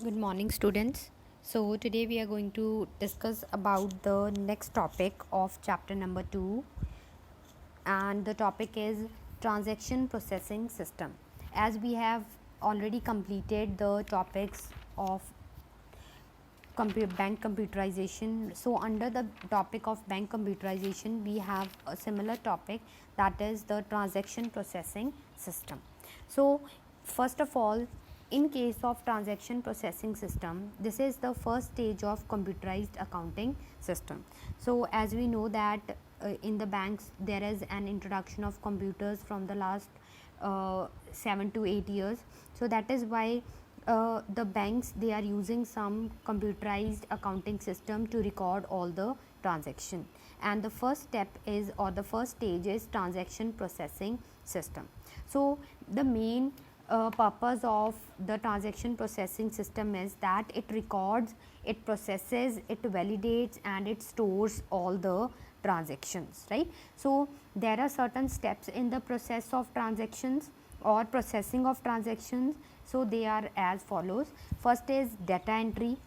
Good morning, students. So today we are going to discuss about the next topic of chapter number 2, and the topic is transaction processing system. As we have already completed the topics of bank computerization, so under the topic of bank computerization we have a similar topic, that is the transaction processing system. So first of all, in case of transaction processing system, this is the first stage of computerized accounting system. So as we know that in the banks there is an introduction of computers from the last 7 to 8 years. So that is why the banks, they are using some computerized accounting system to record all the transaction, and the first step is, or the first stage is, transaction processing system. So the main purpose of the transaction processing system is that it records, it processes, it validates, and it stores all the transactions, right? So there are certain steps in the process of transactions or processing of transactions. So they are as follows: first is data entry,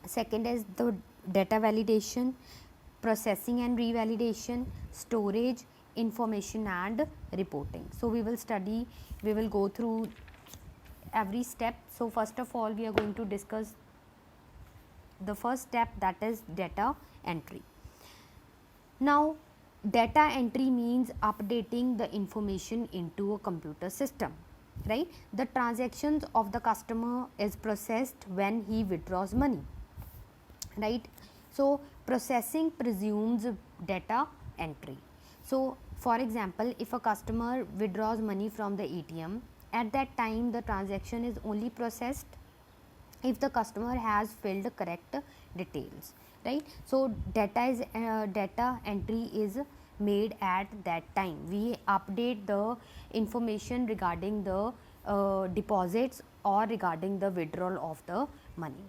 second is the data validation, processing and revalidation, storage, information and reporting. So we will go through every step. So first of all, we are going to discuss the first step, that is data entry. Now data entry means updating the information into a computer system, right? The transactions of the customer is processed when he withdraws money, right? So processing presumes data entry. So for example, if a customer withdraws money from the ATM, at that time the transaction is only processed if the customer has filled correct details, right? So data entry is made at that time. We update the information regarding the deposits or regarding the withdrawal of the money,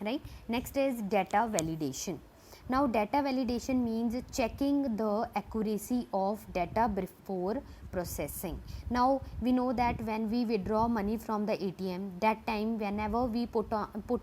right? Next is data validation. Now data validation means checking the accuracy of data before processing. Now we know that when we withdraw money from the ATM, that time whenever we put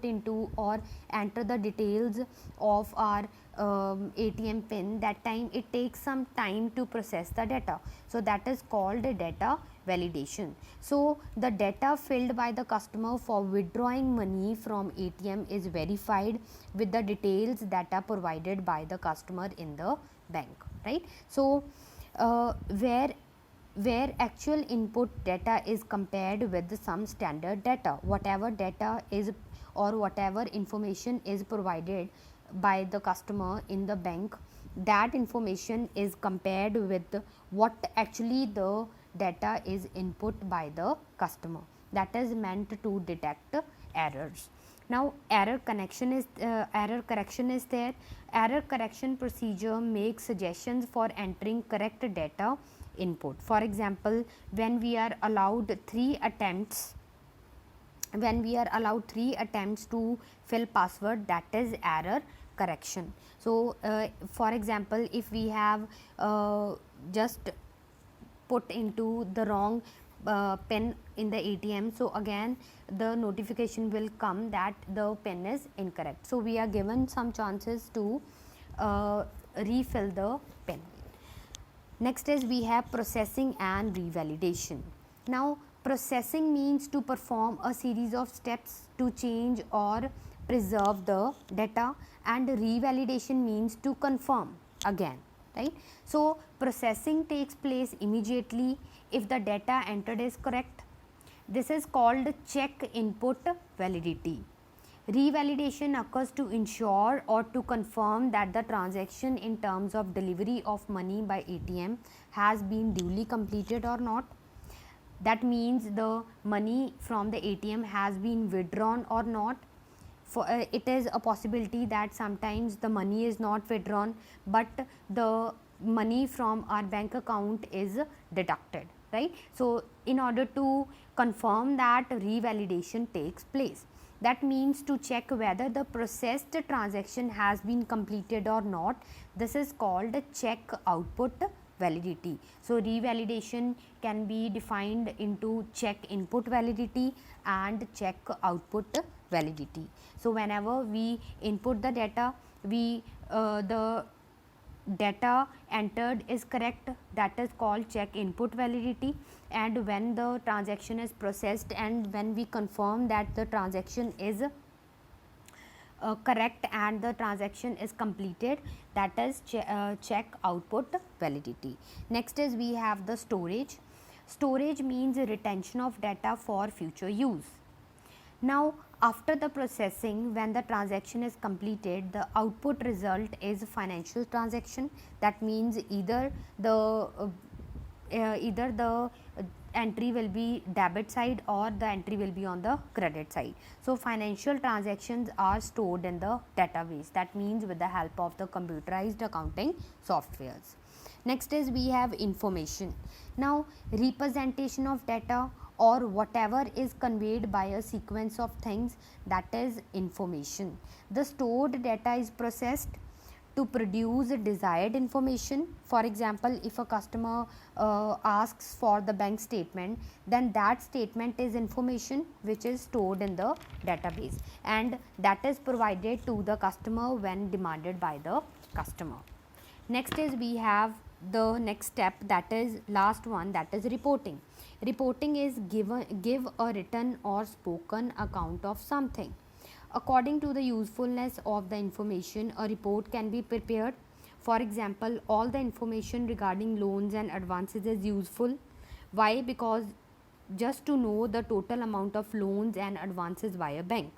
into or enter the details of our ATM pin, that time it takes some time to process the data. So that is called data validation. So the data filled by the customer for withdrawing money from ATM is verified with the details that are provided by the customer in the bank, right? So where actual input data is compared with some standard data, whatever data is or whatever information is provided by the customer in the bank, that information is compared with what actually the data is input by the customer. That is meant to detect errors. Now error correction is there. Error correction procedure makes suggestions for entering correct data input. For example, when we are allowed 3 attempts to fill password, that is error correction. So for example, if we have just put into the wrong pin in the ATM, so again the notification will come that the pin is incorrect. So we are given some chances to refill the pin. Next is we have processing and revalidation. Now processing means to perform a series of steps to change or preserve the data, and revalidation means to confirm again, right? So processing takes place immediately if the data entered is correct. This is called check input validity. Revalidation occurs to ensure or to confirm that the transaction in terms of delivery of money by ATM has been duly completed or not. That means the money from the ATM has been withdrawn or not. For it is a possibility that sometimes the money is not withdrawn, but the money from our bank account is deducted, right? So in order to confirm that, revalidation takes place. That means to check whether the processed transaction has been completed or not. This is called check output validity. So revalidation can be defined into check input validity and check output validity. So whenever we input the data, the data entered is correct, that is called check input validity, and when the transaction is processed and when we confirm that the transaction is correct and the transaction is completed, that is check output validity. Next is we have the storage. Storage means retention of data for future use. Now after the processing, when the transaction is completed, the output result is financial transaction. That means either the entry will be debit side or the entry will be on the credit side. So financial transactions are stored in the database, that means with the help of the computerized accounting softwares. Next is we have information. Now representation of data or whatever is conveyed by a sequence of things, that is information. The stored data is processed to produce desired information. For example, if a customer asks for the bank statement, then that statement is information which is stored in the database, and that is provided to the customer when demanded by the customer. Next is we have the next step, that is last one, that is reporting. Reporting is give a written or spoken account of something. According to the usefulness of the information, a report can be prepared. For example, all the information regarding loans and advances is useful. Why? Because just to know the total amount of loans and advances by a bank,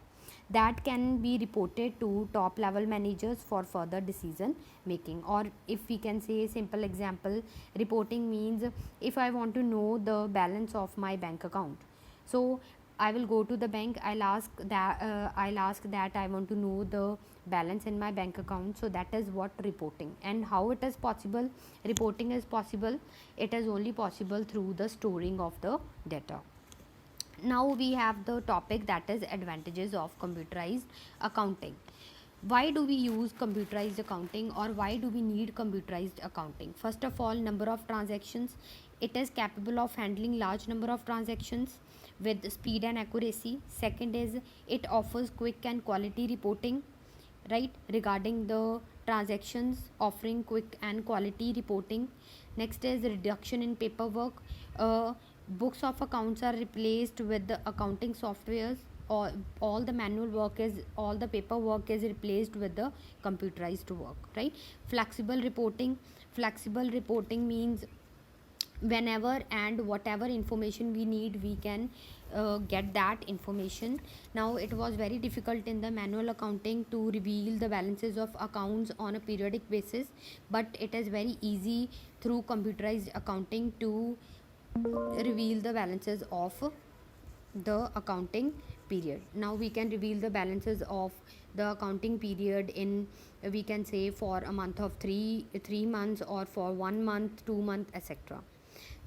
that can be reported to top level managers for further decision making. Or if we can say simple example, reporting means if I want to know the balance of my bank account, so I will go to the bank, I'll ask that I want to know the balance in my bank account. So that is what reporting. And how it is possible? Reporting is possible, it is only possible through the storing of the data. Now we have the topic, that is advantages of computerized accounting. Why do we use computerized accounting, or why do we need computerized accounting? First of all, number of transactions. It is capable of handling large number of transactions with speed and accuracy. Second is it offers quick and quality reporting, right, regarding the transactions, offering quick and quality reporting. Next is reduction in paperwork. Books of accounts are replaced with the accounting softwares, or all the manual work is, all the paperwork is replaced with the computerized work, right? Flexible reporting. Flexible reporting means whenever and whatever information we need, we can get that information. Now it was very difficult in the manual accounting to reveal the balances of accounts on a periodic basis, but it is very easy through computerized accounting to reveal the balances of the accounting period. Now we can reveal the balances of the accounting period in, we can say, for a month of 3 months, or for 1 month, 2 months, etc.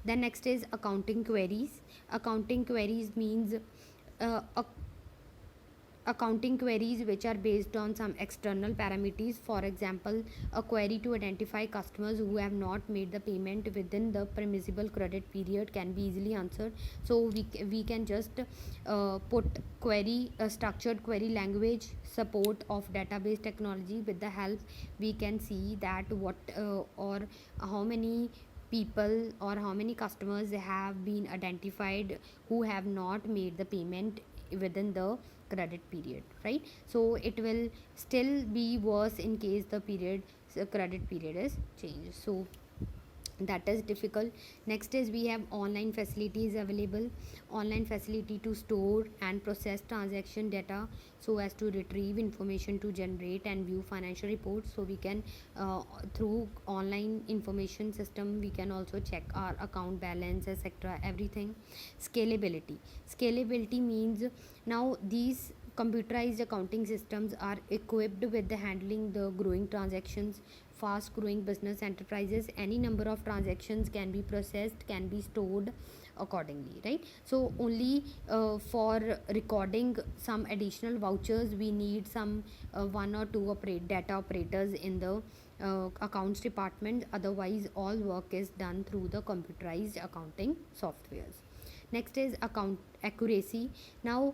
Then next is accounting queries. Accounting queries means accounting queries which are based on some external parameters. For example, a query to identify customers who have not made the payment within the permissible credit period can be easily answered. So we can just put query, structured query language, support of database technology. With the help, we can see that what or how many people or how many customers have been identified who have not made the payment within the credit period, right? So it will still be worse in case the credit period is changed. So that is difficult. Next is we have online facilities available. Online facility to store and process transaction data so as to retrieve information to generate and view financial reports. So we can through online information system, we can also check our account balance, etc., everything. Scalability means now these computerized accounting systems are equipped with the handling the growing transactions. Fast growing business enterprises, any number of transactions can be processed, can be stored accordingly, right? So only for recording some additional vouchers, we need some 1 or 2 data operators in the accounts department. Otherwise all work is done through the computerized accounting softwares. Next is account accuracy. Now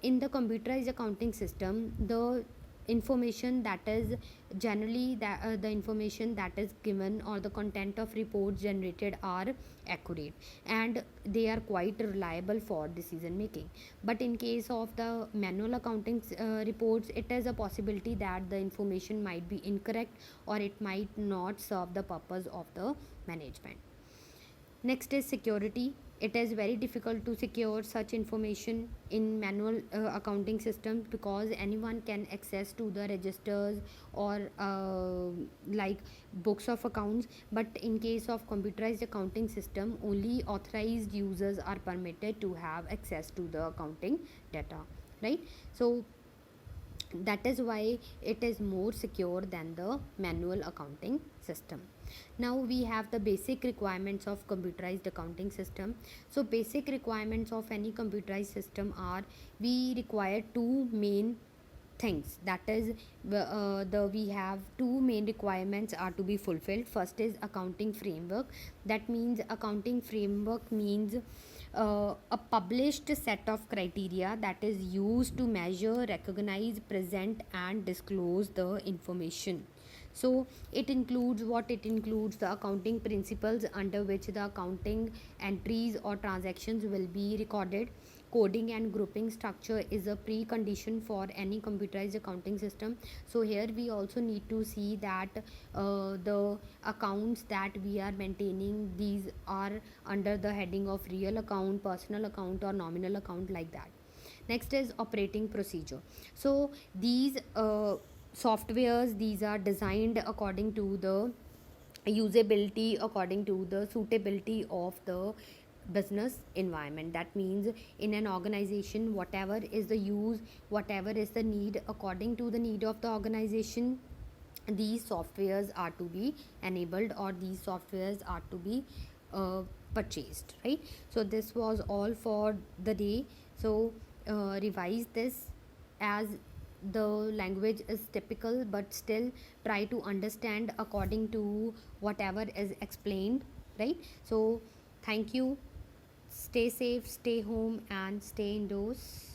in the computerized accounting system, the information that is generally the information that is given or the content of reports generated are accurate and they are quite reliable for decision making. But in case of the manual accounting reports, it is a possibility that the information might be incorrect or it might not serve the purpose of the management. Next is security. It is very difficult to secure such information in manual accounting systems because anyone can access to the registers or like books of accounts. But in case of computerized accounting system, only authorized users are permitted to have access to the accounting data, right? So that is why it is more secure than the manual accounting system. Now we have the basic requirements of computerized accounting system. So basic requirements of any computerized system are, we require two main things, that is we have two main requirements are to be fulfilled. First is accounting framework. That means accounting framework means a published set of criteria that is used to measure, recognize, present and disclose the information. So it includes what? It includes the accounting principles under which the accounting entries or transactions will be recorded. Coding and grouping structure is a precondition for any computerized accounting system. So here we also need to see that the accounts that we are maintaining, these are under the heading of real account, personal account or nominal account, like that. Next is operating procedure. So these softwares, these are designed according to the usability, according to the suitability of the business environment. That means in an organization, whatever is the use, whatever is the need, according to the need of the organization, these softwares are to be enabled or these softwares are to be purchased, right? So this was all for the day. So revise this, as the language is typical, but still try to understand according to whatever is explained, right? So thank you. Stay safe, stay home and stay indoors.